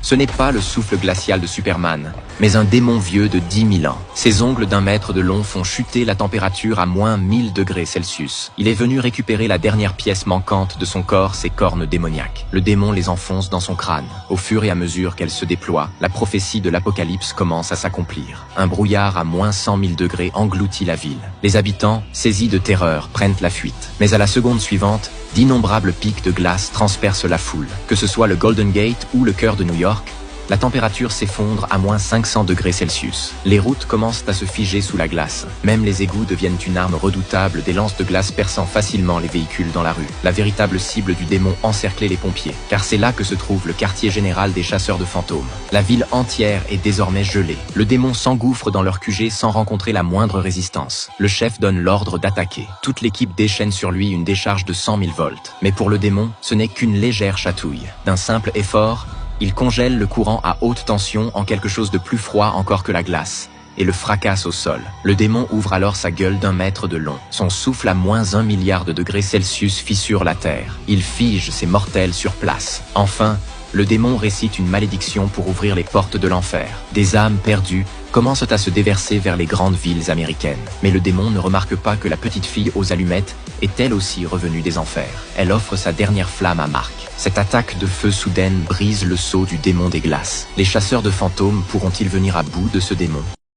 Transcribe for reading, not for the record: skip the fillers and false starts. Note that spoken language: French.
Ce n'est pas le souffle glacial de Superman, mais un démon vieux de 10 000 ans. Ses ongles d'1 mètre de long font chuter la température à moins 1000 degrés Celsius. Il est venu récupérer la dernière pièce manquante de son corps, ses cornes démoniaques. Le démon les enfonce dans son crâne. Au fur et à mesure qu'elle se déploie, la prophétie de l'apocalypse commence à s'accomplir. Un brouillard à moins 100 000 degrés engloutit la ville. Les habitants, saisis de terreur, prennent la fuite. Mais à la seconde suivante, d'innombrables pics de glace transpercent la foule. Que ce soit le Golden Gate ou le cœur de New York, la température s'effondre à moins 500 degrés Celsius. Les routes commencent à se figer sous la glace. Même les égouts deviennent une arme redoutable, des lances de glace perçant facilement les véhicules dans la rue. La véritable cible du démon encerclait les pompiers, car c'est là que se trouve le quartier général des chasseurs de fantômes. La ville entière est désormais gelée. Le démon s'engouffre dans leur QG sans rencontrer la moindre résistance. Le chef donne l'ordre d'attaquer. Toute l'équipe déchaîne sur lui une décharge de 100 000 volts. Mais pour le démon, ce n'est qu'une légère chatouille. D'un simple effort, il congèle le courant à haute tension en quelque chose de plus froid encore que la glace et le fracasse au sol. Le démon ouvre alors sa gueule d'1 mètre de long. Son souffle à moins 1 milliard de degrés Celsius fissure la terre. Il fige ses mortels sur place. Enfin, le démon récite une malédiction pour ouvrir les portes de l'enfer. Des âmes perdues commencent à se déverser vers les grandes villes américaines. Mais le démon ne remarque pas que la petite fille aux allumettes est elle aussi revenue des enfers. Elle offre sa dernière flamme à Mark. Cette attaque de feu soudaine brise le sceau du démon des glaces. Les chasseurs de fantômes pourront-ils venir à bout de ce démon ?